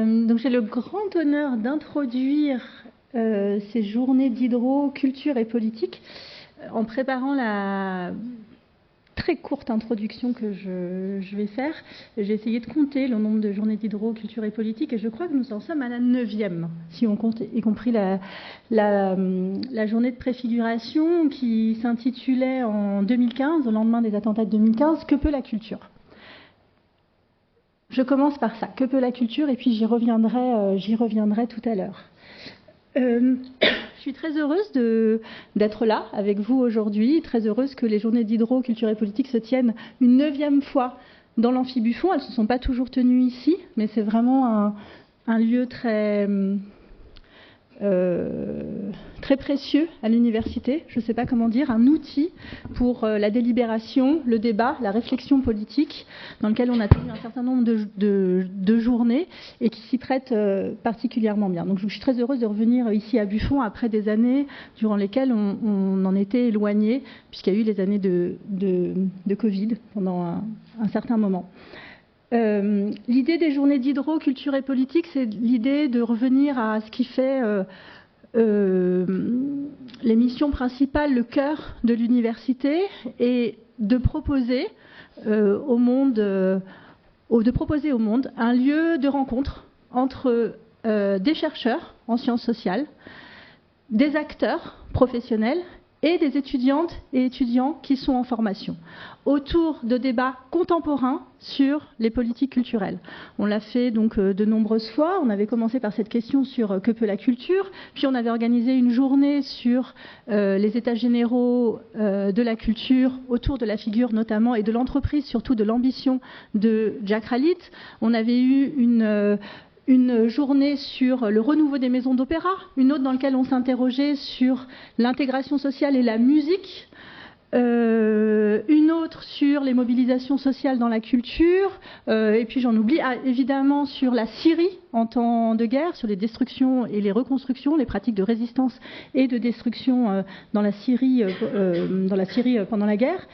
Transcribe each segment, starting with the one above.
Donc j'ai le grand honneur d'introduire ces journées d'hydro, culture et politique en préparant la très courte introduction que je vais faire. J'ai essayé de compter le nombre de journées d'hydro, culture et politique et je crois que nous en sommes à la 9e, si on compte, y compris la journée de préfiguration qui s'intitulait en 2015, au lendemain des attentats de 2015, « Que peut la culture ?» Je commence par ça, que peut la culture, et puis j'y reviendrai tout à l'heure. Je suis très heureuse d'être là avec vous aujourd'hui, très heureuse que les journées d'hydro, culture et politique se tiennent une 9e fois dans l'Amphibuffon. Elles ne se sont pas toujours tenues ici, mais c'est vraiment un lieu très précieux à l'université, je ne sais pas comment dire, un outil pour la délibération, le débat, la réflexion politique, dans lequel on a tenu un certain nombre de journées et qui s'y prête particulièrement bien. Donc je suis très heureuse de revenir ici à Buffon après des années durant lesquelles on en était éloigné, puisqu'il y a eu les années de Covid pendant un certain moment. L'idée des journées d'hydro, culture et politique, c'est l'idée de revenir à ce qui fait les missions principales, le cœur de l'université, et de proposer au monde un lieu de rencontre entre des chercheurs en sciences sociales, des acteurs professionnels et des étudiantes et étudiants qui sont en formation, autour de débats contemporains sur les politiques culturelles. On l'a fait donc de nombreuses fois. On avait commencé par cette question sur que peut la culture, puis on avait organisé une journée sur les états généraux de la culture, autour de la figure notamment et de l'entreprise, surtout de l'ambition de Jack Ralite. On avait eu une journée sur le renouveau des maisons d'opéra, une autre dans laquelle on s'interrogeait sur l'intégration sociale et la musique, une autre sur les mobilisations sociales dans la culture, et puis j'en oublie, évidemment sur la Syrie en temps de guerre, sur les destructions et les reconstructions, les pratiques de résistance et de destruction dans la Syrie pendant la guerre.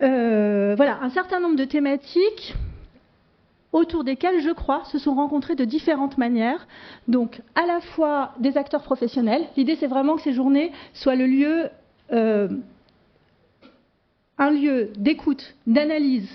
Voilà, un certain nombre de thématiques autour desquels, je crois, se sont rencontrés de différentes manières. Donc, à la fois des acteurs professionnels. L'idée, c'est vraiment que ces journées soient un lieu d'écoute, d'analyse,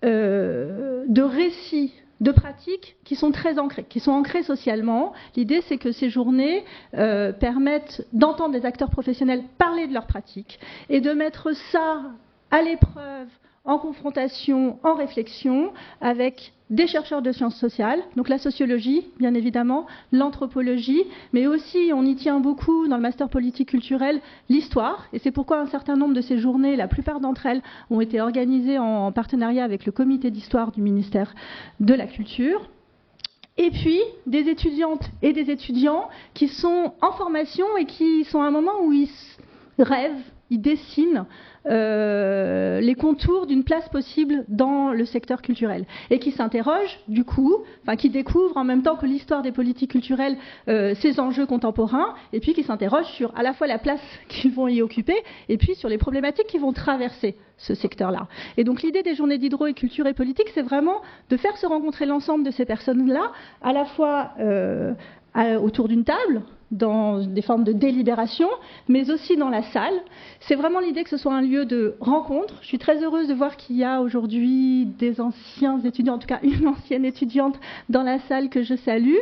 de récits, de pratiques qui sont très ancrées, qui sont ancrées socialement. L'idée, c'est que ces journées permettent d'entendre des acteurs professionnels parler de leurs pratiques et de mettre ça à l'épreuve, en confrontation, en réflexion, avec des chercheurs de sciences sociales, donc la sociologie, bien évidemment, l'anthropologie, mais aussi, on y tient beaucoup dans le master politique culturel, l'histoire, et c'est pourquoi un certain nombre de ces journées, la plupart d'entre elles, ont été organisées en partenariat avec le comité d'histoire du ministère de la Culture. Et puis, des étudiantes et des étudiants qui sont en formation et qui sont à un moment où ils rêvent, ils dessinent les contours d'une place possible dans le secteur culturel et qui s'interrogent, du coup, qui découvrent en même temps que l'histoire des politiques culturelles ces enjeux contemporains, et puis qui s'interrogent sur à la fois la place qu'ils vont y occuper et puis sur les problématiques qui vont traverser ce secteur-là. Et donc l'idée des journées d'hydro et culture et politique, c'est vraiment de faire se rencontrer l'ensemble de ces personnes-là, à la fois autour d'une table, dans des formes de délibération, mais aussi dans la salle. C'est vraiment l'idée que ce soit un lieu de rencontre. Je suis très heureuse de voir qu'il y a aujourd'hui des anciens étudiants, en tout cas une ancienne étudiante dans la salle que je salue.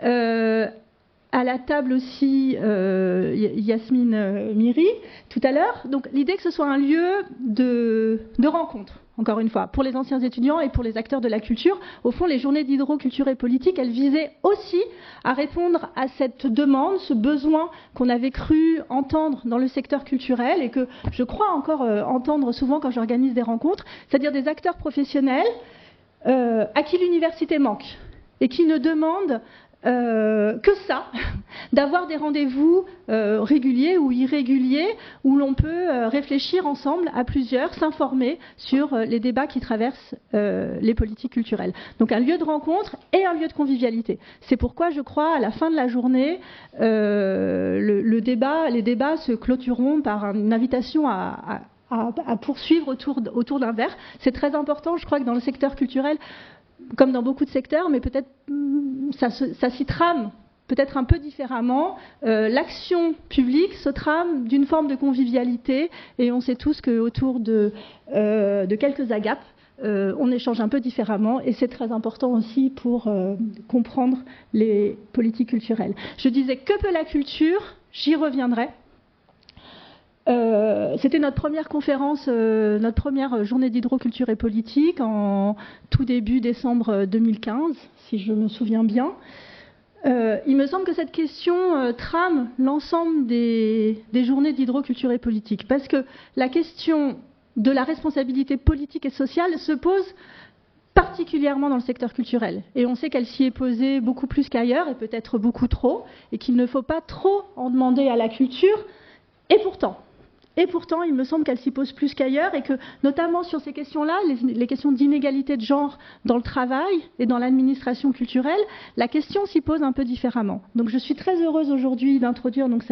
À la table aussi, Yasmine Miri, tout à l'heure. Donc l'idée que ce soit un lieu de rencontre, encore une fois, pour les anciens étudiants et pour les acteurs de la culture. Au fond, les journées d'hydro, culture et politique, elles visaient aussi à répondre à cette demande, ce besoin qu'on avait cru entendre dans le secteur culturel et que je crois encore entendre souvent quand j'organise des rencontres, c'est-à-dire des acteurs professionnels à qui l'université manque et qui ne demandent que ça, d'avoir des rendez-vous réguliers ou irréguliers où l'on peut réfléchir ensemble à plusieurs, s'informer sur les débats qui traversent les politiques culturelles. Donc un lieu de rencontre et un lieu de convivialité. C'est pourquoi je crois à la fin de la journée, les débats se clôtureront par une invitation à poursuivre autour d'un verre. C'est très important, je crois que dans le secteur culturel, comme dans beaucoup de secteurs, mais peut-être ça s'y trame peut-être un peu différemment. L'action publique se trame d'une forme de convivialité, et on sait tous qu'autour de quelques agapes, on échange un peu différemment, et c'est très important aussi pour comprendre les politiques culturelles. Je disais que peut la culture, j'y reviendrai. C'était notre première conférence, notre première journée d'hydroculture et politique en tout début décembre 2015, si je me souviens bien. Il me semble que cette question trame l'ensemble des journées d'hydroculture et politique, parce que la question de la responsabilité politique et sociale se pose particulièrement dans le secteur culturel. Et on sait qu'elle s'y est posée beaucoup plus qu'ailleurs, et peut-être beaucoup trop, et qu'il ne faut pas trop en demander à la culture. Et pourtant, il me semble qu'elle s'y pose plus qu'ailleurs, et que, notamment sur ces questions-là, les questions d'inégalité de genre dans le travail et dans l'administration culturelle, la question s'y pose un peu différemment. Donc je suis très heureuse aujourd'hui d'introduire donc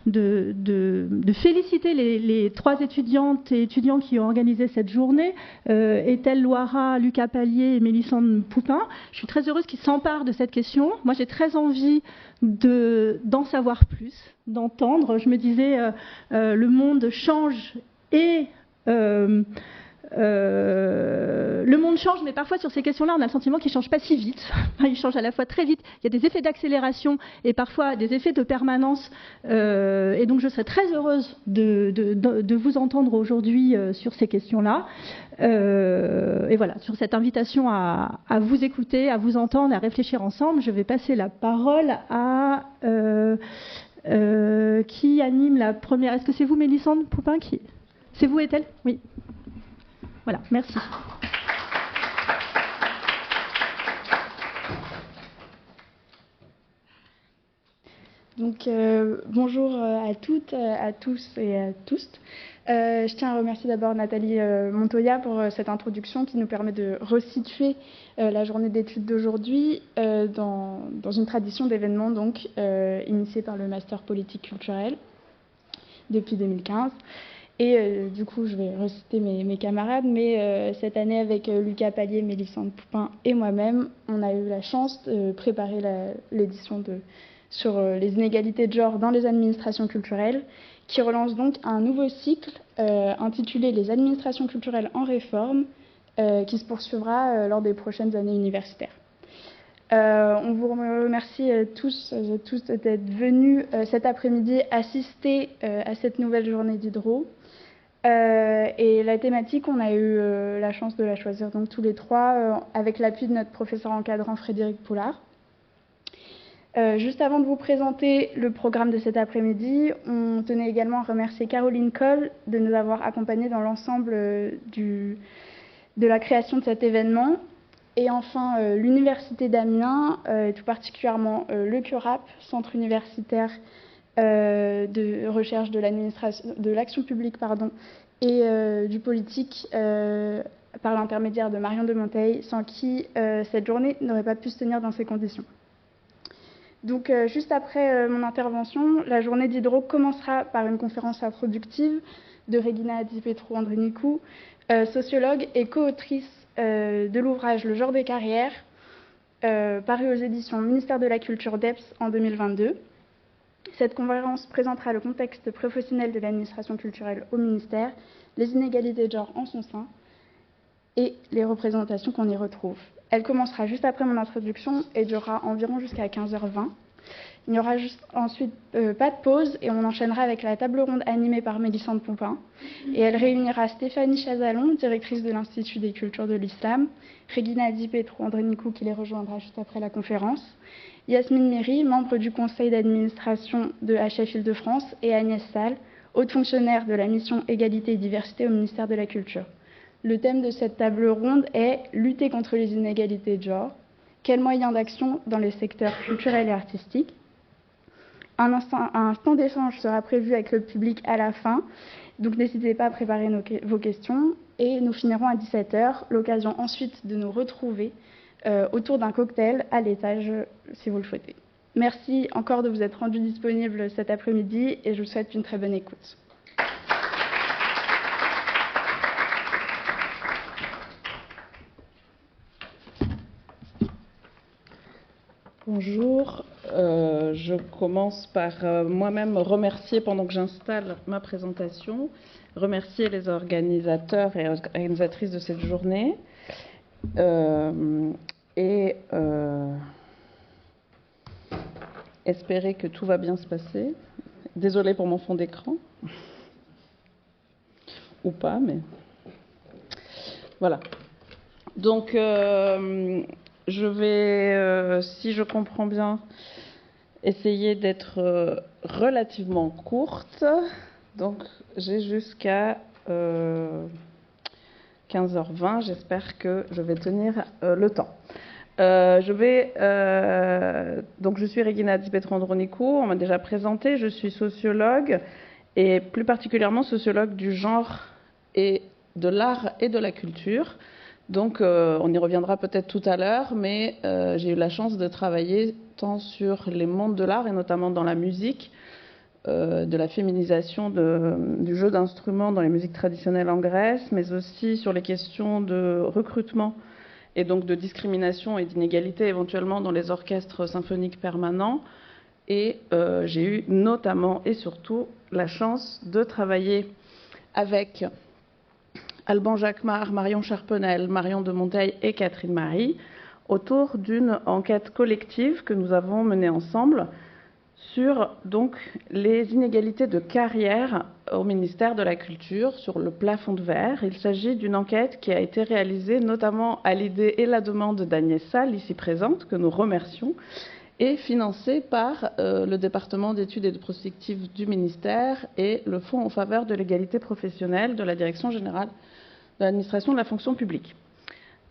de féliciter les 3 étudiantes et étudiants qui ont organisé cette journée, Ethel Loira, Lucas Pallier et Mélissande Poupin. Je suis très heureuse qu'ils s'emparent de cette question. Moi, j'ai très envie d'en savoir plus, d'entendre. Je me disais, le monde change et le monde change, mais parfois sur ces questions-là, on a le sentiment qu'il ne change pas si vite. Il change à la fois très vite. Il y a des effets d'accélération et parfois des effets de permanence. Et donc, je serais très heureuse de vous entendre aujourd'hui sur ces questions-là. Et voilà, sur cette invitation à vous écouter, à vous entendre, à réfléchir ensemble, je vais passer la parole à qui anime la première. Est-ce que c'est vous, Mélissande Poupin, C'est vous, Ethel? Oui. Voilà, merci. Donc, bonjour à toutes, à tous et à tous. Je tiens à remercier d'abord Nathalie Montoya pour cette introduction qui nous permet de resituer la journée d'études d'aujourd'hui dans une tradition d'événements donc initiée par le Master Politique Culturelle depuis 2015. Et du coup, je vais reciter mes camarades, mais cette année, avec Lucas Pallier, Mélissande Poupin et moi-même, on a eu la chance de préparer l'édition sur les inégalités de genre dans les administrations culturelles, qui relance donc un nouveau cycle intitulé « Les administrations culturelles en réforme », qui se poursuivra lors des prochaines années universitaires. On vous remercie tous d'être venus cet après-midi assister à cette nouvelle journée d'hydro. Et la thématique, on a eu la chance de la choisir donc tous les 3 avec l'appui de notre professeur encadrant Frédéric Poulard. Juste avant de vous présenter le programme de cet après-midi, on tenait également à remercier Caroline Coll de nous avoir accompagnés dans l'ensemble de la création de cet événement. Et enfin, l'Université d'Amiens, et tout particulièrement le CURAP, Centre universitaire de recherche de l'action publique et du politique, par l'intermédiaire de Marion de Monteil, sans qui cette journée n'aurait pas pu se tenir dans ces conditions. Donc, juste après mon intervention, la journée d'hydro commencera par une conférence introductive de Regina Di Petru-Andrenicu, sociologue et co-autrice de l'ouvrage Le genre des carrières, paru aux éditions Ministère de la Culture d'EPS en 2022. Cette conférence présentera le contexte professionnel de l'administration culturelle au ministère, les inégalités de genre en son sein et les représentations qu'on y retrouve. Elle commencera juste après mon introduction et durera environ jusqu'à 15h20. Il n'y aura ensuite pas de pause et on enchaînera avec la table ronde animée par Mélissande Poupin. Et elle réunira Stéphanie Chazalon, directrice de l'Institut des cultures de l'Islam, Regina Di Petru-Andrenicu qui les rejoindra juste après la conférence, Yasmine Méry, membre du conseil d'administration de HF Île-de-France, et Agnès Salle, haute fonctionnaire de la mission Égalité et Diversité au ministère de la Culture. Le thème de cette table ronde est « Lutter contre les inégalités de genre. Quels moyens d'action dans les secteurs culturels et artistiques ?» Un temps d'échange sera prévu avec le public à la fin, donc n'hésitez pas à préparer vos questions. Et nous finirons à 17h, l'occasion ensuite de nous retrouver autour d'un cocktail à l'étage, si vous le souhaitez. Merci encore de vous être rendu disponible cet après-midi et je vous souhaite une très bonne écoute. Bonjour, je commence par moi-même remercier, pendant que j'installe ma présentation, remercier les organisateurs et organisatrices de cette journée et espérer que tout va bien se passer. Désolée pour mon fond d'écran, ou pas, mais voilà. Donc, je vais, si je comprends bien, essayer d'être relativement courte. Donc, j'ai jusqu'à 15h20. J'espère que je vais tenir le temps. Donc, je suis Regina Di Petro-Andronico. On m'a déjà présenté. Je suis sociologue et plus particulièrement sociologue du genre et de l'art et de la culture. Donc, on y reviendra peut-être tout à l'heure, mais j'ai eu la chance de travailler tant sur les mondes de l'art, et notamment dans la musique, de la féminisation du jeu d'instruments dans les musiques traditionnelles en Grèce, mais aussi sur les questions de recrutement et donc de discrimination et d'inégalité éventuellement dans les orchestres symphoniques permanents. Et j'ai eu notamment et surtout la chance de travailler avec Alban Jacquemart, Marion Charpenel, Marion de Monteil et Catherine Marie autour d'une enquête collective que nous avons menée ensemble sur donc les inégalités de carrière au ministère de la Culture sur le plafond de verre. Il s'agit d'une enquête qui a été réalisée notamment à l'idée et la demande d'Agnès Salle, ici présente, que nous remercions, et financée par le département d'études et de prospectives du ministère et le Fonds en faveur de l'égalité professionnelle de la Direction générale de l'administration de la fonction publique.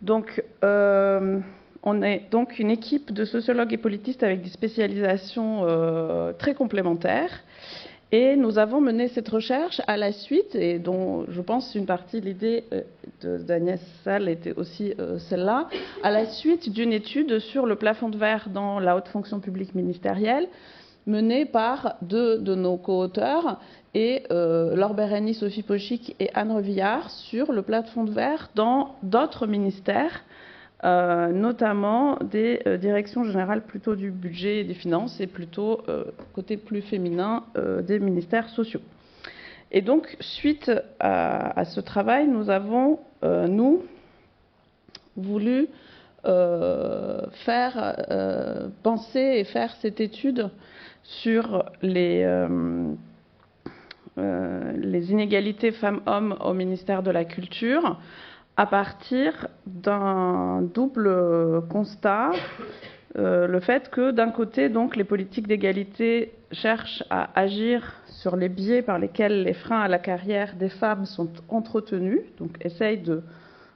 Donc, on est donc une équipe de sociologues et politistes avec des spécialisations très complémentaires. Et nous avons mené cette recherche à la suite, et dont je pense une partie de l'idée d'Agnès Salle était aussi celle-là, à la suite d'une étude sur le plafond de verre dans la haute fonction publique ministérielle, menée par deux de nos co-auteurs, et Laure Bérény, Sophie Pochic et Anne Revillard, sur le plafond de verre dans d'autres ministères, notamment des directions générales plutôt du budget et des finances et plutôt côté plus féminin des ministères sociaux. Et donc, suite à ce travail, nous avons, nous, voulu penser et faire cette étude sur les inégalités femmes-hommes au ministère de la Culture, à partir d'un double constat, le fait que d'un côté, donc, les politiques d'égalité cherchent à agir sur les biais par lesquels les freins à la carrière des femmes sont entretenus, donc essayent de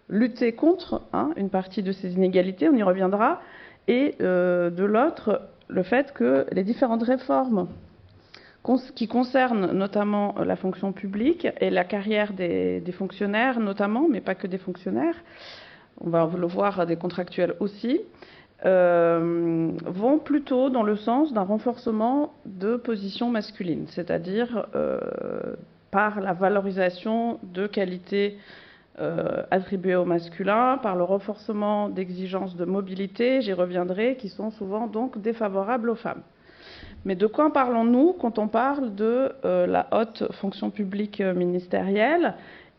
lutter contre une partie de ces inégalités, on y reviendra, et de l'autre, le fait que les différentes réformes qui concerne notamment la fonction publique et la carrière des fonctionnaires notamment, mais pas que des fonctionnaires, on va le voir, des contractuels aussi, vont plutôt dans le sens d'un renforcement de positions masculines, c'est-à-dire par la valorisation de qualités attribuées aux masculins, par le renforcement d'exigences de mobilité, j'y reviendrai, qui sont souvent donc défavorables aux femmes. Mais de quoi parlons-nous quand on parle de la haute fonction publique ministérielle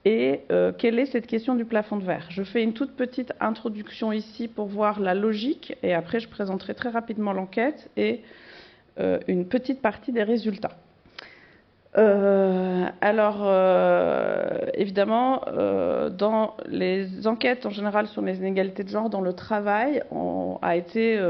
et quelle est cette question du plafond de verre? Je fais une toute petite introduction ici pour voir la logique et après je présenterai très rapidement l'enquête et une petite partie des résultats. Évidemment, dans les enquêtes en général sur les inégalités de genre dans le travail, a été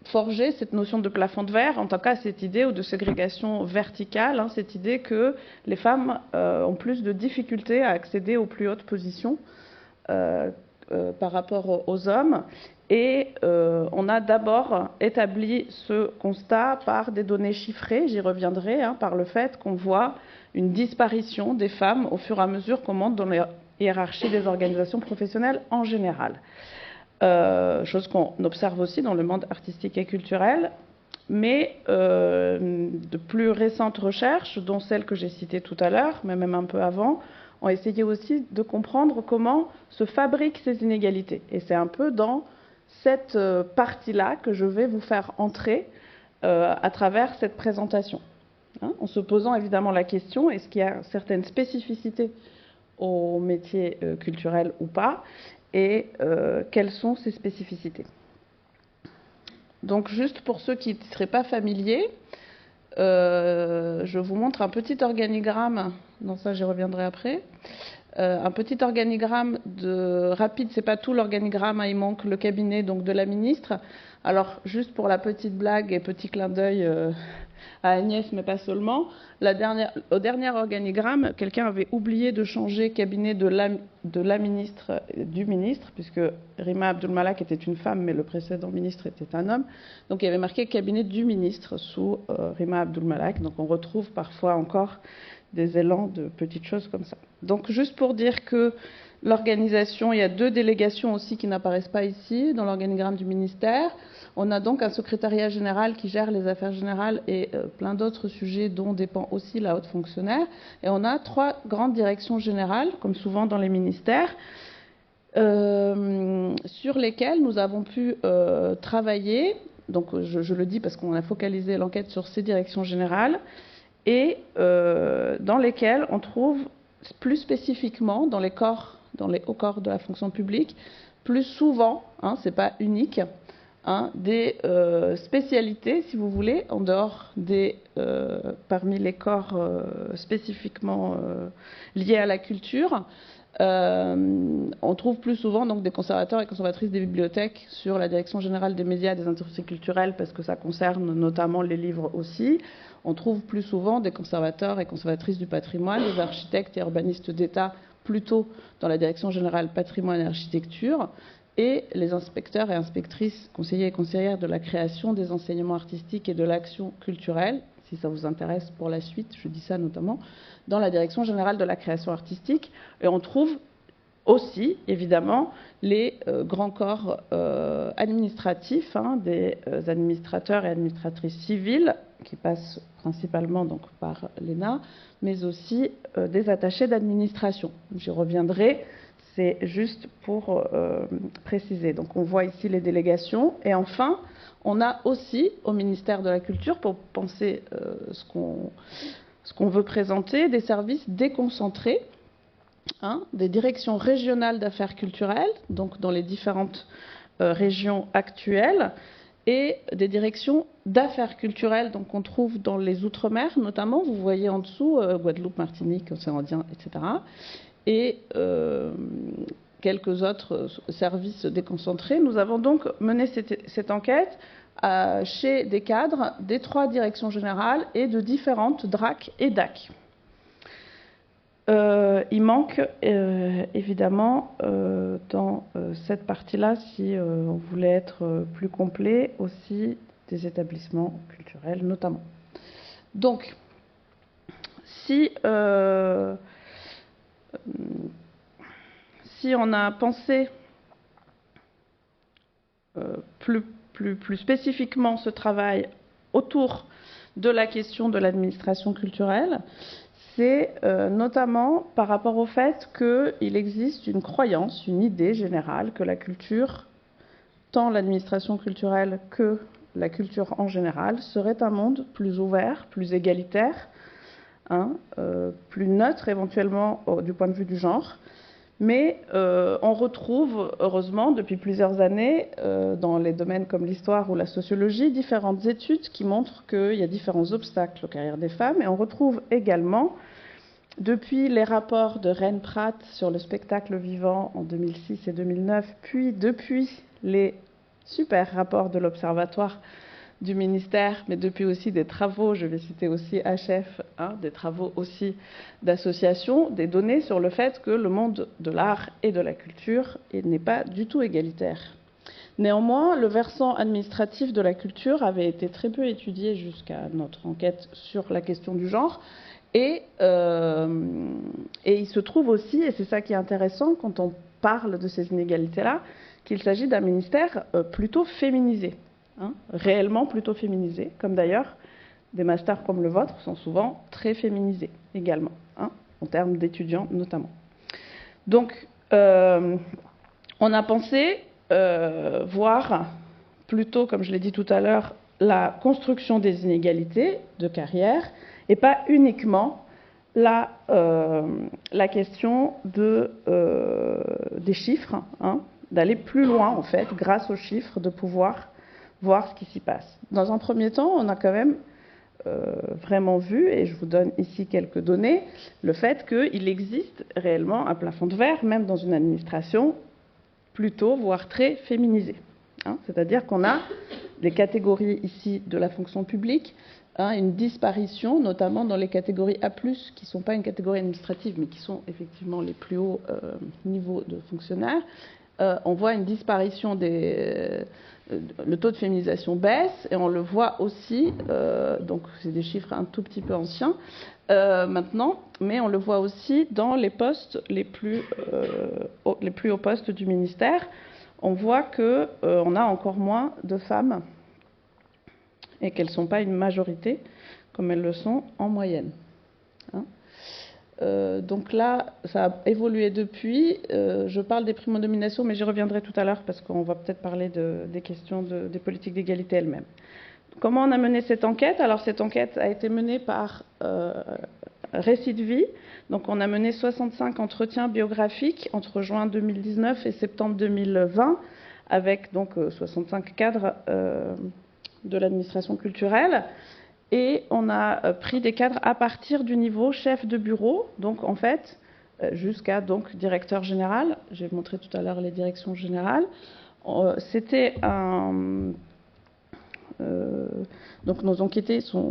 forger cette notion de plafond de verre, en tout cas cette idée ou de ségrégation verticale, cette idée que les femmes ont plus de difficultés à accéder aux plus hautes positions par rapport aux hommes. Et on a d'abord établi ce constat par des données chiffrées, j'y reviendrai, par le fait qu'on voit une disparition des femmes au fur et à mesure qu'on monte dans les hiérarchies des organisations professionnelles en général. Chose qu'on observe aussi dans le monde artistique et culturel, mais de plus récentes recherches, dont celles que j'ai citées tout à l'heure, mais même un peu avant, ont essayé aussi de comprendre comment se fabriquent ces inégalités. Et c'est un peu dans cette partie-là que je vais vous faire entrer à travers cette présentation. Hein, en se posant évidemment la question, est-ce qu'il y a certaines spécificités aux métiers culturels ou pas, et quelles sont ces spécificités. Donc juste pour ceux qui ne seraient pas familiers, je vous montre un petit organigramme, non ça j'y reviendrai après, un petit organigramme rapide, c'est pas tout l'organigramme, hein, il manque le cabinet donc de la ministre. Alors juste pour la petite blague et petit clin d'œil à Agnès, mais pas seulement, au dernier organigramme, quelqu'un avait oublié de changer cabinet de la ministre, du ministre, puisque Rima Abdul-Malak était une femme, mais le précédent ministre était un homme. Donc il y avait marqué cabinet du ministre sous Rima Abdul-Malak. Donc on retrouve parfois encore des élans de petites choses comme ça. Donc juste pour dire que l'organisation, il y a 2 délégations aussi qui n'apparaissent pas ici dans l'organigramme du ministère. On a donc un secrétariat général qui gère les affaires générales et plein d'autres sujets dont dépend aussi la haute fonctionnaire. Et on a 3 grandes directions générales, comme souvent dans les ministères, sur lesquelles nous avons pu travailler. Donc je le dis parce qu'on a focalisé l'enquête sur ces directions générales, et dans lesquelles on trouve plus spécifiquement dans les hauts corps de la fonction publique, plus souvent, hein, c'est pas unique, hein, des spécialités, si vous voulez, en dehors parmi les corps spécifiquement liés à la culture. On trouve plus souvent donc, des conservateurs et conservatrices des bibliothèques sur la direction générale des médias et des industries culturelles, parce que ça concerne notamment les livres aussi. On trouve plus souvent des conservateurs et conservatrices du patrimoine, des architectes et urbanistes d'État, plutôt dans la direction générale patrimoine et architecture, et les inspecteurs et inspectrices, conseillers et conseillères de la création, des enseignements artistiques et de l'action culturelle, si ça vous intéresse pour la suite, je dis ça notamment, dans la direction générale de la création artistique. Et on trouve aussi, évidemment, les grands corps administratifs, hein, des administrateurs et administratrices civiles, qui passent principalement donc, par l'ENA, mais aussi des attachés d'administration. J'y reviendrai, c'est juste pour préciser. Donc on voit ici les délégations. Et enfin, on a aussi au ministère de la Culture, pour penser ce qu'on veut présenter, des services déconcentrés, hein, des directions régionales d'affaires culturelles, donc dans les différentes régions actuelles, et des directions d'affaires culturelles, donc qu'on trouve dans les Outre-mer notamment, vous voyez en dessous, Guadeloupe, Martinique, Océan Indien, etc., et quelques autres services déconcentrés. Nous avons donc mené cette enquête chez des cadres des 3 directions générales et de différentes DRAC et DAC. Il manque évidemment dans cette partie-là, si on voulait être plus complet, aussi des établissements culturels notamment. Donc, si on a pensé plus spécifiquement ce travail autour de la question de l'administration culturelle, c'est notamment par rapport au fait qu'il existe une croyance, une idée générale que la culture, tant l'administration culturelle que la culture en général, serait un monde plus ouvert, plus égalitaire, hein, plus neutre éventuellement du point de vue du genre. Mais on retrouve, heureusement, depuis plusieurs années, dans les domaines comme l'histoire ou la sociologie, différentes études qui montrent qu'il y a différents obstacles aux carrières des femmes. Et on retrouve également, depuis les rapports de Rennes-Pratt sur le spectacle vivant en 2006 et 2009, puis depuis les super rapports de l'Observatoire du ministère, mais depuis aussi des travaux, je vais citer aussi HF, hein, des travaux aussi d'associations, des données sur le fait que le monde de l'art et de la culture n'est pas du tout égalitaire. Néanmoins, le versant administratif de la culture avait été très peu étudié jusqu'à notre enquête sur la question du genre, et il se trouve aussi, et c'est ça qui est intéressant quand on parle de ces inégalités-là, qu'il s'agit d'un ministère plutôt féminisé. Hein, réellement plutôt féminisé, comme d'ailleurs des masters comme le vôtre sont souvent très féminisés également, hein, en termes d'étudiants notamment. Donc, on a pensé voir plutôt, comme je l'ai dit tout à l'heure, la construction des inégalités de carrière et pas uniquement la question des chiffres, hein, d'aller plus loin en fait, grâce aux chiffres, de pouvoir voir ce qui s'y passe. Dans un premier temps, on a quand même vraiment vu, et je vous donne ici quelques données, le fait qu'il existe réellement un plafond de verre, même dans une administration plutôt, voire très féminisée. Hein, c'est-à-dire qu'on a des catégories ici de la fonction publique, hein, une disparition, notamment dans les catégories A+, qui ne sont pas une catégorie administrative, mais qui sont effectivement les plus hauts niveaux de fonctionnaires. On voit une disparition le taux de féminisation baisse, et on le voit aussi, donc c'est des chiffres un tout petit peu anciens maintenant, mais on le voit aussi dans les postes les plus hauts postes du ministère. On voit qu'on a encore moins de femmes et qu'elles ne sont pas une majorité comme elles le sont en moyenne. Hein. Donc là, ça a évolué depuis. Je parle des primo-nominations, mais j'y reviendrai tout à l'heure parce qu'on va peut-être parler des questions des politiques d'égalité elles-mêmes. Comment on a mené cette enquête? Alors cette enquête a été menée par Récit de vie. Donc on a mené 65 entretiens biographiques entre juin 2019 et septembre 2020 avec donc 65 cadres de l'administration culturelle. Et on a pris des cadres à partir du niveau chef de bureau, donc en fait jusqu'à donc directeur général. J'ai montré tout à l'heure les directions générales. C'était un... donc nos enquêtés sont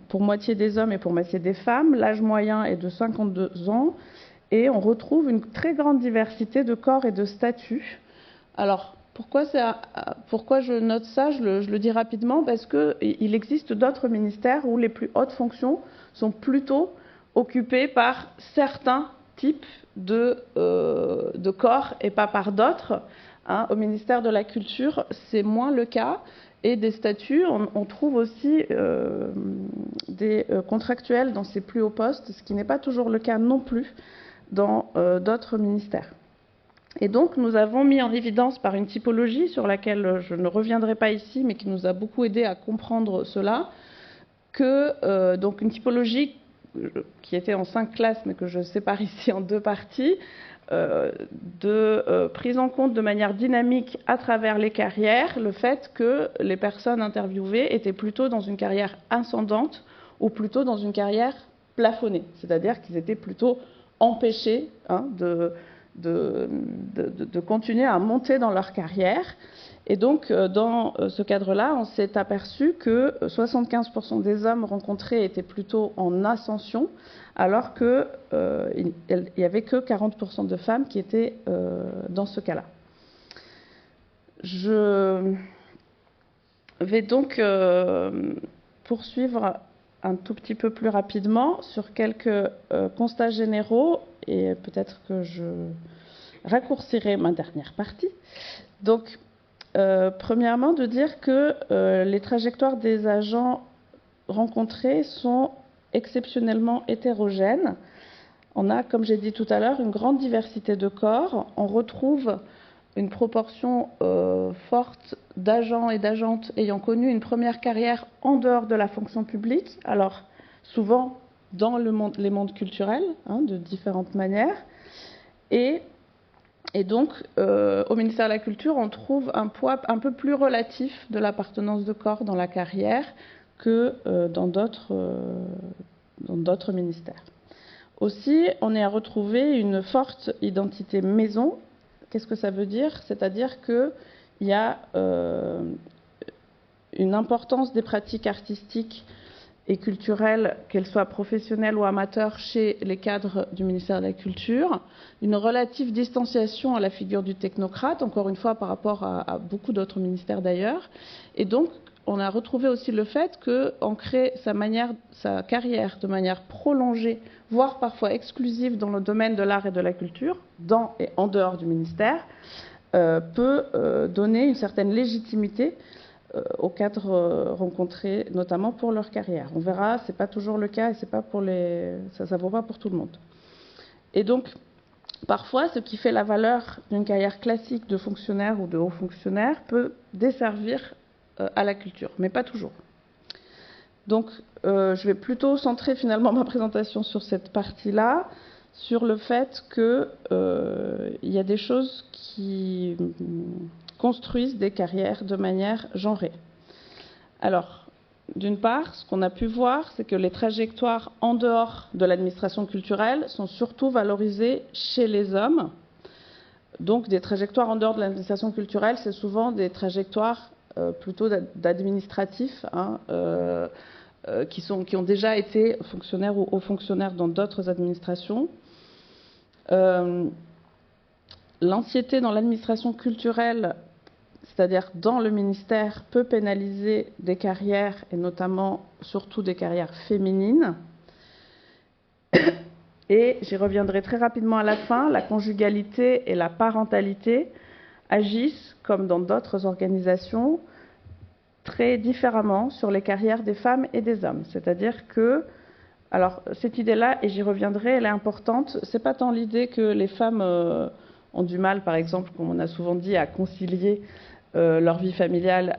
pour moitié des hommes et pour moitié des femmes. L'âge moyen est de 52 ans et on retrouve une très grande diversité de corps et de statuts. Alors, pourquoi je note ça? Je le dis rapidement parce qu'il existe d'autres ministères où les plus hautes fonctions sont plutôt occupées par certains types de corps et pas par d'autres. Hein. Au ministère de la Culture, c'est moins le cas. Et des statuts, on trouve aussi des contractuels dans ces plus hauts postes, ce qui n'est pas toujours le cas non plus dans d'autres ministères. Et donc, nous avons mis en évidence par une typologie sur laquelle je ne reviendrai pas ici, mais qui nous a beaucoup aidé à comprendre cela, donc une typologie qui était en 5 classes, mais que je sépare ici en 2 parties, prise en compte de manière dynamique à travers les carrières, le fait que les personnes interviewées étaient plutôt dans une carrière ascendante ou plutôt dans une carrière plafonnée, c'est-à-dire qu'ils étaient plutôt empêchés de continuer à monter dans leur carrière. Et donc, dans ce cadre-là, on s'est aperçu que 75% des hommes rencontrés étaient plutôt en ascension, alors qu'il n'y avait que 40% de femmes qui étaient dans ce cas-là. Je vais donc poursuivre un tout petit peu plus rapidement sur quelques constats généraux, et peut-être que je raccourcirai ma dernière partie. Donc, premièrement, de dire que les trajectoires des agents rencontrés sont exceptionnellement hétérogènes. On a, comme j'ai dit tout à l'heure, une grande diversité de corps. On retrouve une proportion forte d'agents et d'agentes ayant connu une première carrière en dehors de la fonction publique, alors souvent dans les mondes culturels, hein, de différentes manières. Et donc, au ministère de la Culture, on trouve un poids un peu plus relatif de l'appartenance de corps dans la carrière que dans d'autres ministères. Aussi, on est à retrouver une forte identité maison. Qu'est-ce que ça veut dire? C'est-à-dire qu'il y a une importance des pratiques artistiques et culturelles, qu'elles soient professionnelles ou amateurs, chez les cadres du ministère de la Culture, une relative distanciation à la figure du technocrate, encore une fois par rapport à beaucoup d'autres ministères d'ailleurs. Et donc, on a retrouvé aussi le fait qu'ancrer sa carrière de manière prolongée, voire parfois exclusive dans le domaine de l'art et de la culture, dans et en dehors du ministère, peut donner une certaine légitimité aux cadres rencontrés, notamment pour leur carrière. On verra, ce n'est pas toujours le cas et ça ne vaut pas pour tout le monde. Et donc, parfois, ce qui fait la valeur d'une carrière classique de fonctionnaire ou de haut fonctionnaire peut desservir à la culture, mais pas toujours. Donc, je vais plutôt centrer finalement ma présentation sur cette partie-là, sur le fait qu'il y a des choses qui construisent des carrières de manière genrée. Alors, d'une part, ce qu'on a pu voir, c'est que les trajectoires en dehors de l'administration culturelle sont surtout valorisées chez les hommes. Donc, des trajectoires en dehors de l'administration culturelle, c'est souvent des trajectoires plutôt d'administratifs, hein, qui ont déjà été fonctionnaires ou hauts fonctionnaires dans d'autres administrations. L'ancienneté dans l'administration culturelle, c'est-à-dire dans le ministère, peut pénaliser des carrières, et notamment surtout des carrières féminines. Et j'y reviendrai très rapidement à la fin, la conjugalité et la parentalité agissent, comme dans d'autres organisations, très différemment sur les carrières des femmes et des hommes. C'est-à-dire que, alors cette idée-là, et j'y reviendrai, elle est importante, c'est pas tant l'idée que les femmes ont du mal, par exemple, comme on a souvent dit, à concilier leur vie familiale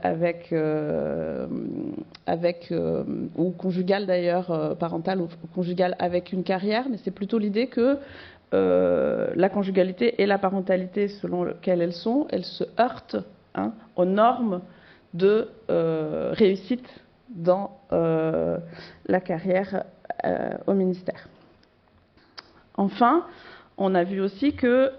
ou conjugale d'ailleurs, parentale ou conjugale avec une carrière, mais c'est plutôt l'idée que la conjugalité et la parentalité, selon lesquelles elles se heurtent aux normes de réussite dans la carrière au ministère. Enfin, on a vu aussi que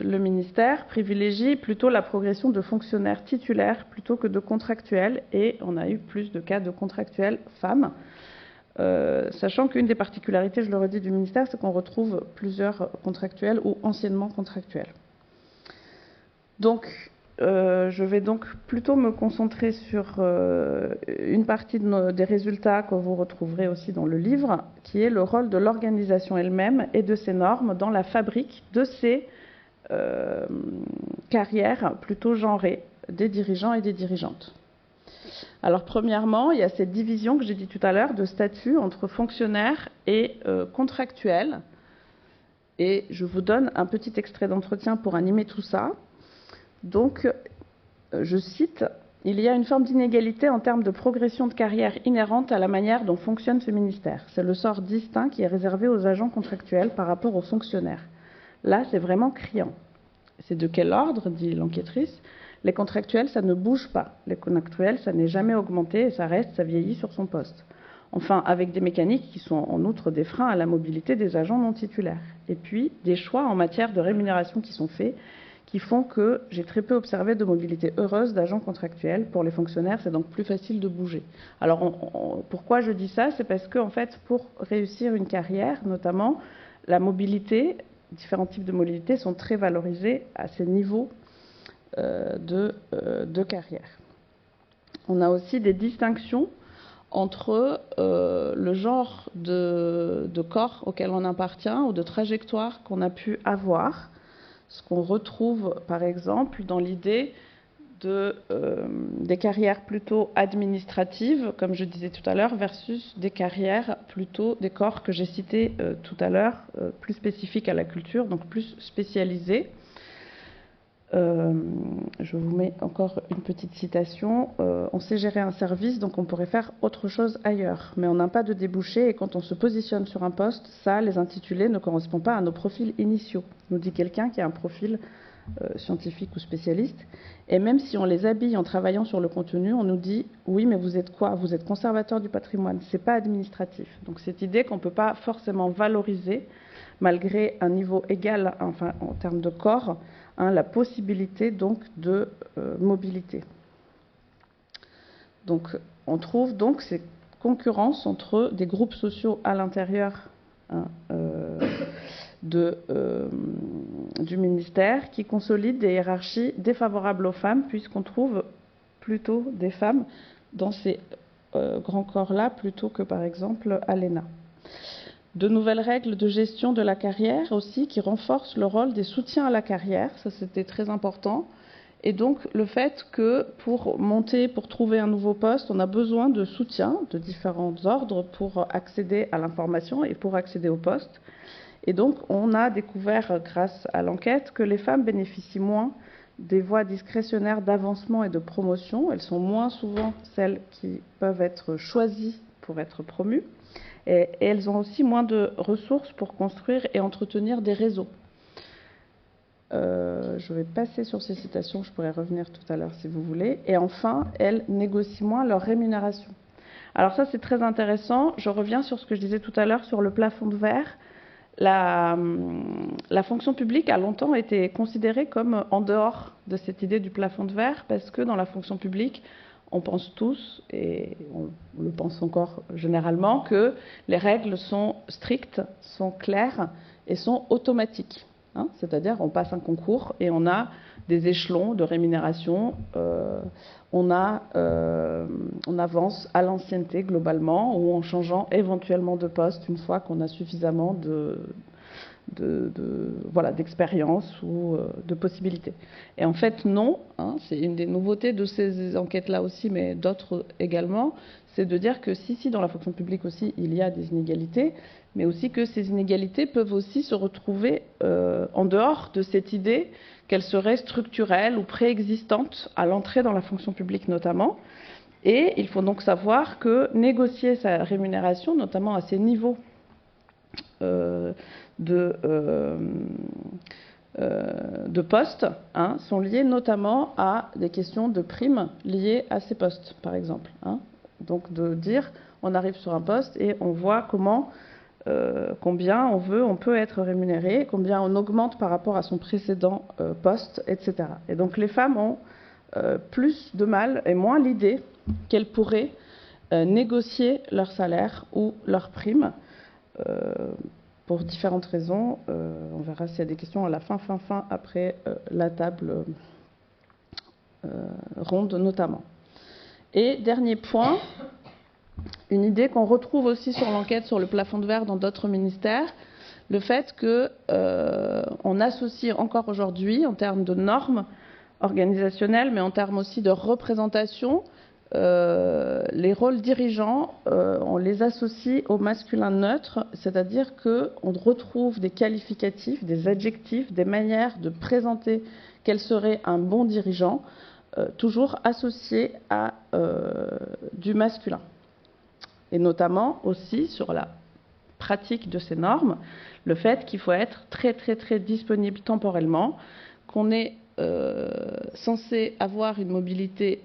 le ministère privilégie plutôt la progression de fonctionnaires titulaires plutôt que de contractuels, et on a eu plus de cas de contractuels femmes, sachant qu'une des particularités, je le redis, du ministère, c'est qu'on retrouve plusieurs contractuels ou anciennement contractuels. Donc, je vais donc plutôt me concentrer sur une partie des résultats que vous retrouverez aussi dans le livre, qui est le rôle de l'organisation elle-même et de ses normes dans la fabrique de ces carrières plutôt genrées des dirigeants et des dirigeantes. Alors premièrement, il y a cette division que j'ai dit tout à l'heure de statut entre fonctionnaires et contractuels. Et je vous donne un petit extrait d'entretien pour animer tout ça. Donc, je cite, « Il y a une forme d'inégalité en termes de progression de carrière inhérente à la manière dont fonctionne ce ministère. C'est le sort distinct qui est réservé aux agents contractuels par rapport aux fonctionnaires. Là, c'est vraiment criant. » C'est de quel ordre, dit l'enquêtrice. Les contractuels, ça ne bouge pas. Les contractuels, ça n'est jamais augmenté et ça reste, ça vieillit sur son poste. Enfin, avec des mécaniques qui sont en outre des freins à la mobilité des agents non titulaires. Et puis, des choix en matière de rémunération qui sont faits, qui font que j'ai très peu observé de mobilité heureuse d'agents contractuels. Pour les fonctionnaires, c'est donc plus facile de bouger. Alors, pourquoi je dis ça? C'est parce qu'en fait, pour réussir une carrière, notamment, la mobilité, différents types de mobilité sont très valorisés à ces niveaux de carrière. On a aussi des distinctions entre le genre de corps auquel on appartient ou de trajectoire qu'on a pu avoir, ce qu'on retrouve par exemple dans l'idée des carrières plutôt administratives, comme je disais tout à l'heure, versus des carrières plutôt des corps que j'ai cités tout à l'heure, plus spécifiques à la culture, donc plus spécialisés. Je vous mets encore une petite citation. On sait gérer un service, donc on pourrait faire autre chose ailleurs. Mais on n'a pas de débouché et quand on se positionne sur un poste, ça, les intitulés ne correspondent pas à nos profils initiaux, nous dit quelqu'un qui a un profil scientifique ou spécialiste. Et même si on les habille en travaillant sur le contenu, on nous dit « oui, mais vous êtes quoi? Vous êtes conservateur du patrimoine, c'est pas administratif. » Donc cette idée qu'on ne peut pas forcément valoriser, malgré un niveau égal enfin, en termes de corps, la possibilité donc de mobilité. Donc on trouve donc ces concurrences entre des groupes sociaux à l'intérieur du ministère qui consolident des hiérarchies défavorables aux femmes, puisqu'on trouve plutôt des femmes dans ces grands corps-là plutôt que par exemple à l'ENA. De nouvelles règles de gestion de la carrière aussi qui renforcent le rôle des soutiens à la carrière, ça c'était très important. Et donc le fait que pour monter, pour trouver un nouveau poste, on a besoin de soutien de différents ordres pour accéder à l'information et pour accéder au poste. Et donc, on a découvert, grâce à l'enquête, que les femmes bénéficient moins des voies discrétionnaires d'avancement et de promotion. Elles sont moins souvent celles qui peuvent être choisies pour être promues. Et elles ont aussi moins de ressources pour construire et entretenir des réseaux. Je vais passer sur ces citations, je pourrais revenir tout à l'heure si vous voulez. Et enfin, elles négocient moins leur rémunération. Alors ça, c'est très intéressant. Je reviens sur ce que je disais tout à l'heure sur le plafond de verre. La fonction publique a longtemps été considérée comme en dehors de cette idée du plafond de verre, parce que dans la fonction publique, on pense tous, et on le pense encore généralement, que les règles sont strictes, sont claires et sont automatiques. C'est-à-dire on passe un concours et on a des échelons de rémunération, on avance à l'ancienneté globalement ou en changeant éventuellement de poste une fois qu'on a suffisamment d'expérience ou de possibilités. Et en fait, non, c'est une des nouveautés de ces enquêtes-là aussi, mais d'autres également, c'est de dire que si, dans la fonction publique aussi, il y a des inégalités, mais aussi que ces inégalités peuvent aussi se retrouver en dehors de cette idée qu'elles seraient structurelles ou préexistantes à l'entrée dans la fonction publique notamment. Et il faut donc savoir que négocier sa rémunération, notamment à ces niveaux de postes, sont liés notamment à des questions de primes liées à ces postes, par exemple. Donc de dire, on arrive sur un poste et on voit combien on peut être rémunéré, combien on augmente par rapport à son précédent poste, etc. Et donc les femmes ont plus de mal et moins l'idée qu'elles pourraient négocier leur salaire ou leur prime pour différentes raisons. On verra s'il y a des questions à la fin, après la table ronde notamment. Et dernier point, une idée qu'on retrouve aussi sur l'enquête sur le plafond de verre dans d'autres ministères, le fait qu'on associe encore aujourd'hui, en termes de normes organisationnelles, mais en termes aussi de représentation, les rôles dirigeants, on les associe au masculin neutre, c'est-à-dire qu'on retrouve des qualificatifs, des adjectifs, des manières de présenter quel serait un bon dirigeant, toujours associés à du masculin. Et notamment aussi sur la pratique de ces normes, le fait qu'il faut être très très très disponible temporellement, qu'on est censé avoir une mobilité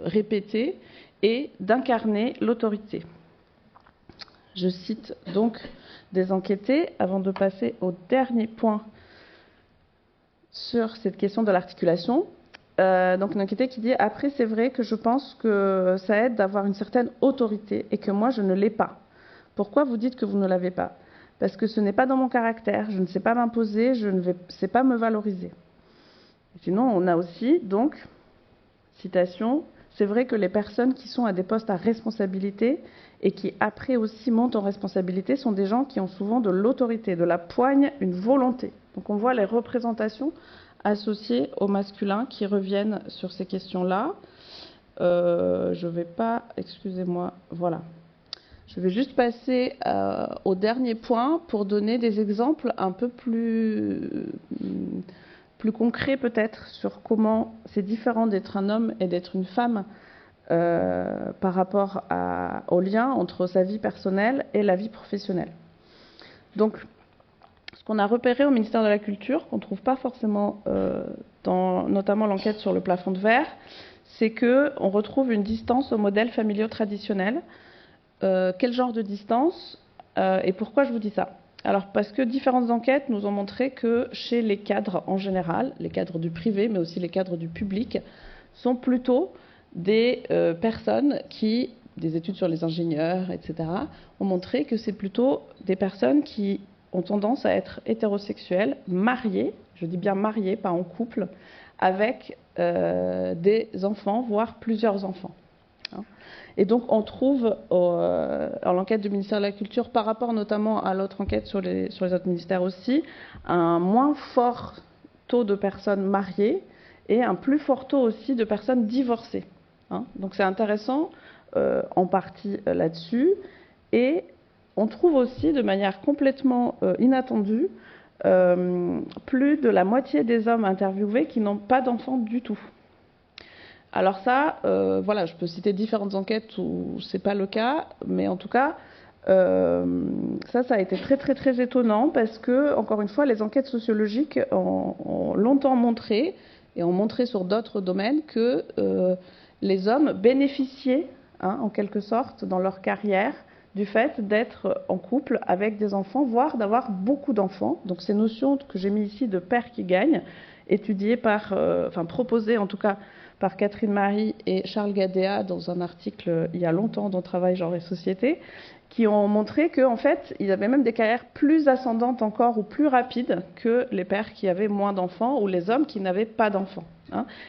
répétée et d'incarner l'autorité. Je cite donc des enquêtés avant de passer au dernier point sur cette question de l'articulation. Donc une enquêtée qui dit « Après, c'est vrai que je pense que ça aide d'avoir une certaine autorité et que moi, je ne l'ai pas. Pourquoi vous dites que vous ne l'avez pas ? Parce que ce n'est pas dans mon caractère, je ne sais pas m'imposer, je ne sais pas me valoriser. » Sinon, on a aussi, donc, citation, « C'est vrai que les personnes qui sont à des postes à responsabilité et qui après aussi montent en responsabilité sont des gens qui ont souvent de l'autorité, de la poigne, une volonté. » Donc on voit les représentations associées au masculin qui reviennent sur ces questions-là. Je ne vais pas, excusez-moi, voilà. Je vais juste passer au dernier point pour donner des exemples un peu plus concrets peut-être sur comment c'est différent d'être un homme et d'être une femme par rapport au lien entre sa vie personnelle et la vie professionnelle. Donc, ce qu'on a repéré au ministère de la Culture, qu'on ne trouve pas forcément dans notamment l'enquête sur le plafond de verre, c'est qu'on retrouve une distance aux modèles familiaux traditionnels. Quel genre de distance et pourquoi je vous dis ça ? Alors parce que différentes enquêtes nous ont montré que chez les cadres en général, les cadres du privé mais aussi les cadres du public, sont plutôt des personnes qui, des études sur les ingénieurs, etc., ont montré que c'est plutôt des personnes qui ont tendance à être hétérosexuelles, mariées, je dis bien mariées, pas en couple, avec des enfants, voire plusieurs enfants. Et donc on trouve dans l'enquête du ministère de la Culture, par rapport notamment à l'autre enquête sur les autres ministères aussi, un moins fort taux de personnes mariées et un plus fort taux aussi de personnes divorcées. Donc c'est intéressant en partie là-dessus. Et on trouve aussi de manière complètement inattendue plus de la moitié des hommes interviewés qui n'ont pas d'enfants du tout. Alors ça, voilà, je peux citer différentes enquêtes où c'est pas le cas, mais en tout cas, ça a été très très très étonnant parce que, encore une fois, les enquêtes sociologiques ont longtemps montré, et ont montré sur d'autres domaines, que les hommes bénéficiaient, en quelque sorte, dans leur carrière, du fait d'être en couple avec des enfants, voire d'avoir beaucoup d'enfants. Donc ces notions que j'ai mis ici de père qui gagne, étudiées proposées en tout cas par Catherine Marie et Charles Gadea dans un article il y a longtemps dans Travail, Genre et Société, qui ont montré qu'en fait, ils avaient même des carrières plus ascendantes encore ou plus rapides que les pères qui avaient moins d'enfants ou les hommes qui n'avaient pas d'enfants.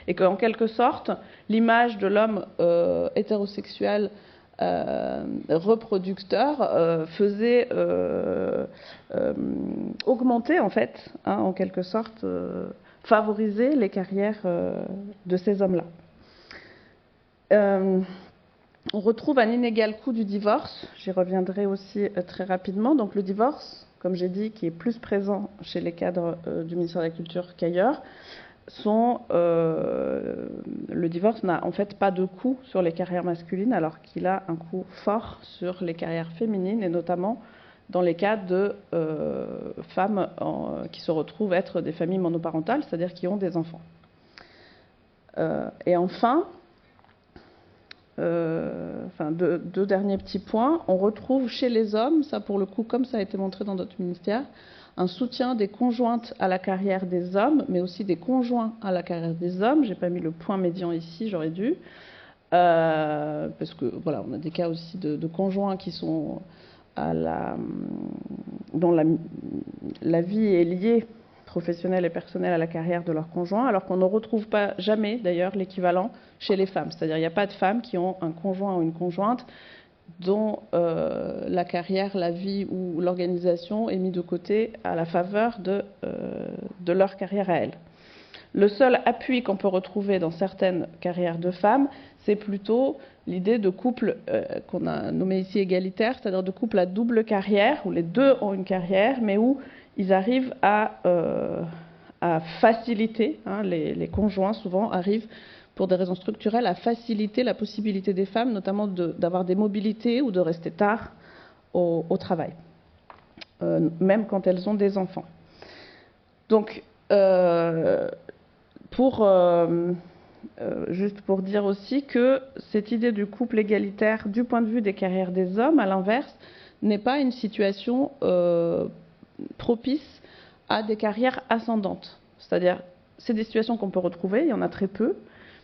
Et qu'en quelque sorte, l'image de l'homme hétérosexuel reproducteur faisait augmenter en fait, en quelque sorte, favoriser les carrières de ces hommes-là. On retrouve un inégal coût du divorce, j'y reviendrai aussi très rapidement. Donc le divorce, comme j'ai dit, qui est plus présent chez les cadres du ministère de la Culture qu'ailleurs, le divorce n'a en fait pas de coût sur les carrières masculines, alors qu'il a un coût fort sur les carrières féminines, et notamment dans les cas de femmes qui se retrouvent être des familles monoparentales, c'est-à-dire qui ont des enfants. Et enfin, deux derniers petits points. On retrouve chez les hommes, ça pour le coup, comme ça a été montré dans d'autres ministères, un soutien des conjointes à la carrière des hommes, mais aussi des conjoints à la carrière des hommes. J'ai pas mis le point médian ici, j'aurais dû, parce que voilà, on a des cas aussi de conjoints qui sont dont la vie est liée professionnelle et personnelle à la carrière de leur conjoint, alors qu'on ne retrouve pas jamais d'ailleurs l'équivalent chez les femmes. C'est-à-dire il n'y a pas de femmes qui ont un conjoint ou une conjointe dont la carrière, la vie ou l'organisation est mise de côté à la faveur de leur carrière à elles. Le seul appui qu'on peut retrouver dans certaines carrières de femmes, c'est plutôt l'idée de couple qu'on a nommé ici égalitaire, c'est-à-dire de couple à double carrière, où les deux ont une carrière, mais où ils arrivent à faciliter, les conjoints souvent arrivent pour des raisons structurelles à faciliter la possibilité des femmes, notamment d'avoir des mobilités ou de rester tard au travail, même quand elles ont des enfants. Donc, juste pour dire aussi que cette idée du couple égalitaire du point de vue des carrières des hommes, à l'inverse, n'est pas une situation propice à des carrières ascendantes. C'est-à-dire, c'est des situations qu'on peut retrouver, il y en a très peu,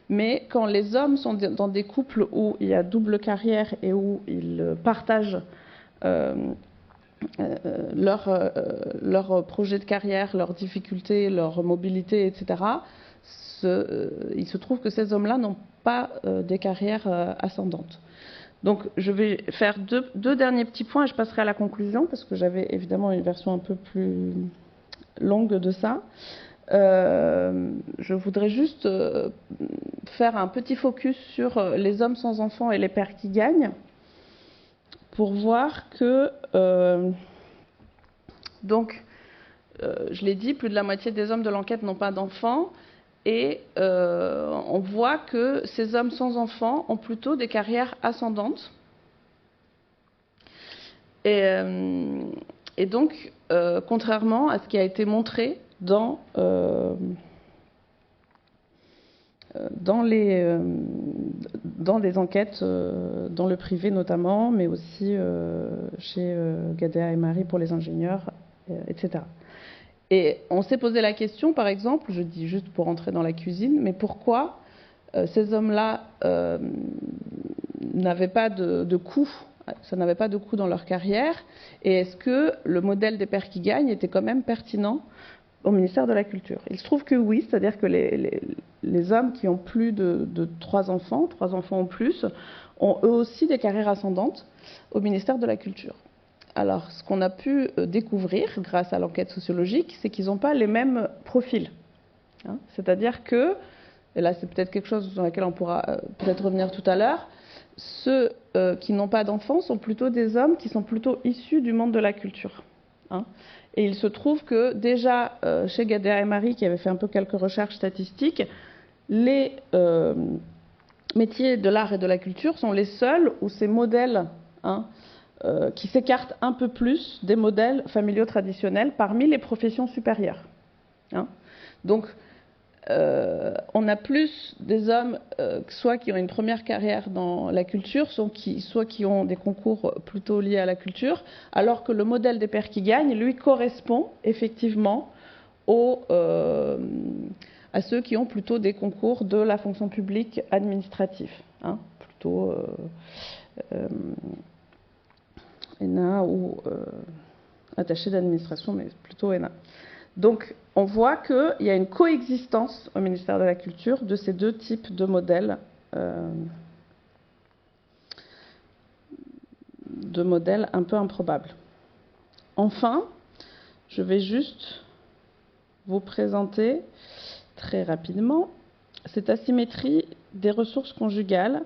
mais quand les hommes sont dans des couples où il y a double carrière et où ils partagent leur projet de carrière, leurs difficultés, leur mobilité, etc., il se trouve que ces hommes-là n'ont pas des carrières ascendantes. Donc je vais faire deux derniers petits points et je passerai à la conclusion, parce que j'avais évidemment une version un peu plus longue de ça. Je voudrais juste faire un petit focus sur les hommes sans enfants et les pères qui gagnent, pour voir que, je l'ai dit, plus de la moitié des hommes de l'enquête n'ont pas d'enfants, et on voit que ces hommes sans enfants ont plutôt des carrières ascendantes. Et donc, contrairement à ce qui a été montré dans les enquêtes, dans le privé notamment, mais aussi chez Gadea et Marie pour les ingénieurs, etc. Et on s'est posé la question, par exemple, je dis juste pour entrer dans la cuisine, mais pourquoi ces hommes-là n'avaient pas de coût, ça n'avait pas de coût dans leur carrière, et est-ce que le modèle des pères qui gagnent était quand même pertinent au ministère de la Culture? Il se trouve que oui, c'est-à-dire que les hommes qui ont plus de 3 enfants ou plus, ont eux aussi des carrières ascendantes au ministère de la Culture. Alors, ce qu'on a pu découvrir grâce à l'enquête sociologique, c'est qu'ils n'ont pas les mêmes profils. C'est-à-dire que, et là c'est peut-être quelque chose sur lequel on pourra peut-être revenir tout à l'heure, ceux qui n'ont pas d'enfants sont plutôt des hommes qui sont plutôt issus du monde de la culture. Hein. Et il se trouve que déjà, chez Gadea et Marie, qui avaient fait un peu quelques recherches statistiques, les métiers de l'art et de la culture sont les seuls où ces modèles qui s'écartent un peu plus des modèles familiaux traditionnels parmi les professions supérieures. Hein. Donc, on a plus des hommes, soit qui ont une première carrière dans la culture, soit qui ont des concours plutôt liés à la culture, alors que le modèle des pères qui gagnent, lui, correspond effectivement à ceux qui ont plutôt des concours de la fonction publique administrative, hein, plutôt ENA ou attaché d'administration, mais plutôt ENA. Donc, on voit qu'il y a une coexistence au ministère de la Culture de ces deux types de modèles un peu improbables. Enfin, je vais juste vous présenter très rapidement cette asymétrie des ressources conjugales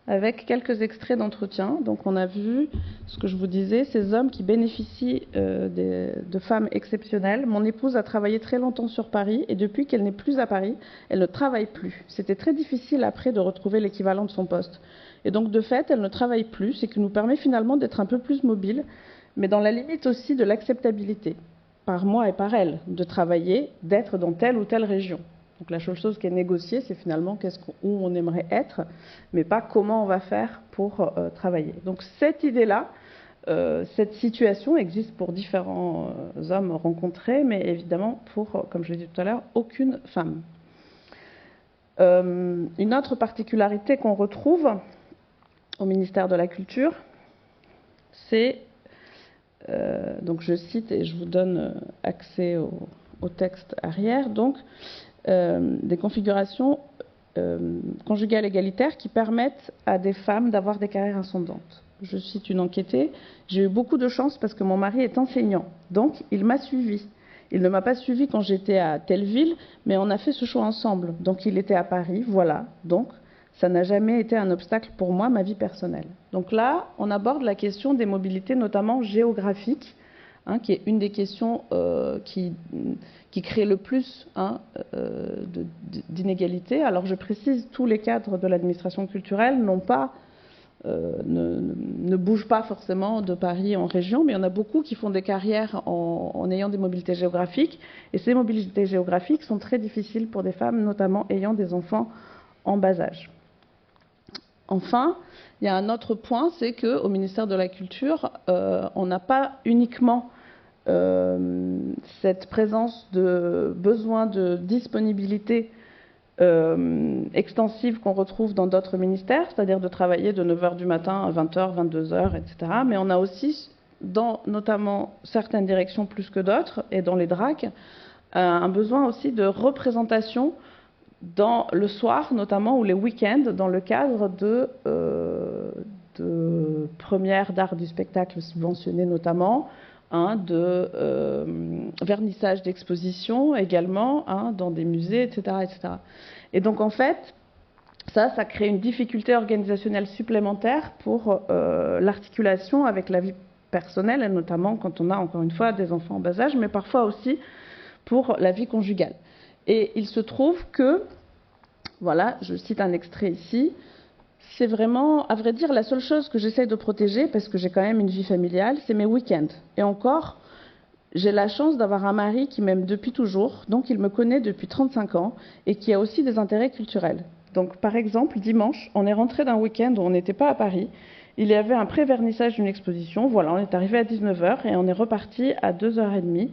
avec quelques extraits d'entretien. Donc on a vu ce que je vous disais, ces hommes qui bénéficient de femmes exceptionnelles. Mon épouse a travaillé très longtemps sur Paris et depuis qu'elle n'est plus à Paris, elle ne travaille plus. C'était très difficile après de retrouver l'équivalent de son poste. Et donc de fait, elle ne travaille plus, ce qui nous permet finalement d'être un peu plus mobiles, mais dans la limite aussi de l'acceptabilité, par moi et par elle, de travailler, d'être dans telle ou telle région. Donc la seule chose qui est négociée, c'est finalement où on aimerait être, mais pas comment on va faire pour travailler. Donc cette idée-là, cette situation existe pour différents hommes rencontrés, mais évidemment pour, comme je l'ai dit tout à l'heure, aucune femme. Une autre particularité qu'on retrouve au ministère de la Culture, c'est, donc je cite et je vous donne accès au texte arrière, donc des configurations conjugales égalitaires qui permettent à des femmes d'avoir des carrières ascendantes. Je cite une enquêtée. J'ai eu beaucoup de chance parce que mon mari est enseignant, donc il m'a suivi. Il ne m'a pas suivi quand j'étais à telle ville, mais on a fait ce choix ensemble. Donc il était à Paris, voilà. Donc ça n'a jamais été un obstacle pour moi, ma vie personnelle. Donc là, on aborde la question des mobilités, notamment géographiques, qui est une des questions qui crée le plus d'inégalités. Alors je précise, tous les cadres de l'administration culturelle ne bougent pas forcément de Paris en région, mais il y en a beaucoup qui font des carrières en ayant des mobilités géographiques. Et ces mobilités géographiques sont très difficiles pour des femmes, notamment ayant des enfants en bas âge. Enfin, il y a un autre point, c'est qu'au ministère de la Culture, on n'a pas uniquement cette présence de besoin de disponibilité extensive qu'on retrouve dans d'autres ministères, c'est-à-dire de travailler de 9h du matin à 20h, 22h, etc. Mais on a aussi, dans notamment certaines directions plus que d'autres, et dans les DRAC, un besoin aussi de représentation dans le soir, notamment, ou les week-ends, dans le cadre de premières d'art du spectacle subventionnées notamment, de vernissage d'expositions également, dans des musées, etc., etc. Et donc, en fait, ça crée une difficulté organisationnelle supplémentaire pour l'articulation avec la vie personnelle, et notamment quand on a, encore une fois, des enfants en bas âge, mais parfois aussi pour la vie conjugale. Et il se trouve que, voilà, je cite un extrait ici, c'est vraiment, à vrai dire, la seule chose que j'essaie de protéger, parce que j'ai quand même une vie familiale, c'est mes week-ends. Et encore, j'ai la chance d'avoir un mari qui m'aime depuis toujours, donc il me connaît depuis 35 ans, et qui a aussi des intérêts culturels. Donc, par exemple, dimanche, on est rentré d'un week-end où on n'était pas à Paris. Il y avait un pré-vernissage d'une exposition. Voilà, on est arrivé à 19h et on est reparti à 2h30.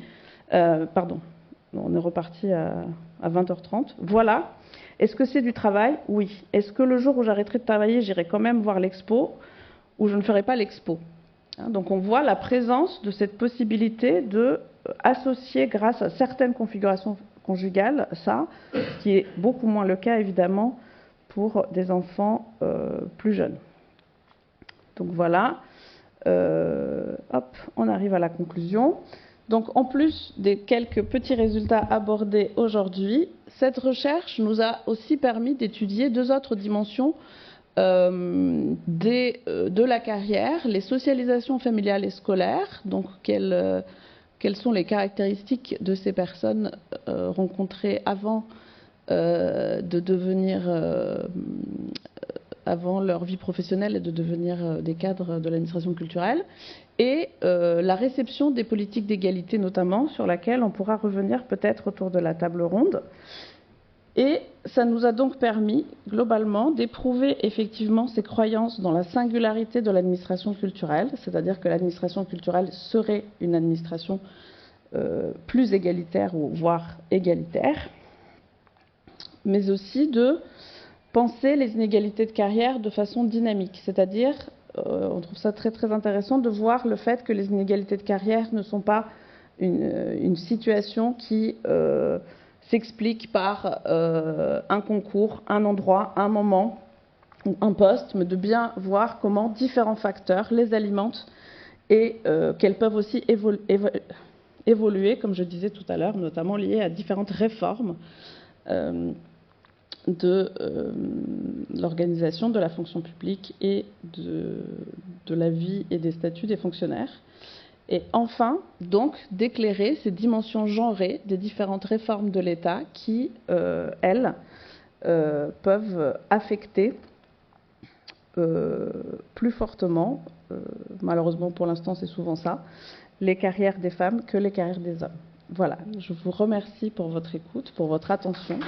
On est reparti à 20h30. Voilà. Est-ce que c'est du travail? Oui. Est-ce que le jour où j'arrêterai de travailler, j'irai quand même voir l'expo ou je ne ferai pas l'expo? Donc on voit la présence de cette possibilité de associer, grâce à certaines configurations conjugales, ça, ce qui est beaucoup moins le cas évidemment pour des enfants plus jeunes. Donc voilà, on arrive à la conclusion. Donc en plus des quelques petits résultats abordés aujourd'hui, cette recherche nous a aussi permis d'étudier deux autres dimensions de la carrière, les socialisations familiales et scolaires, donc quelles sont les caractéristiques de ces personnes rencontrées avant avant leur vie professionnelle et de devenir des cadres de l'administration culturelle, et la réception des politiques d'égalité notamment, sur laquelle on pourra revenir peut-être autour de la table ronde. Et ça nous a donc permis, globalement, d'éprouver effectivement ces croyances dans la singularité de l'administration culturelle, c'est-à-dire que l'administration culturelle serait une administration plus égalitaire, ou voire égalitaire, mais aussi de penser les inégalités de carrière de façon dynamique, c'est-à-dire, on trouve ça très très intéressant de voir le fait que les inégalités de carrière ne sont pas une situation qui s'explique par un concours, un endroit, un moment ou un poste, mais de bien voir comment différents facteurs les alimentent et qu'elles peuvent aussi évoluer, comme je disais tout à l'heure, notamment liées à différentes réformes de l'organisation de la fonction publique et de la vie et des statuts des fonctionnaires. Et enfin, donc, d'éclairer ces dimensions genrées des différentes réformes de l'État qui, elles, peuvent affecter plus fortement, malheureusement pour l'instant c'est souvent ça, les carrières des femmes que les carrières des hommes. Voilà, je vous remercie pour votre écoute, pour votre attention.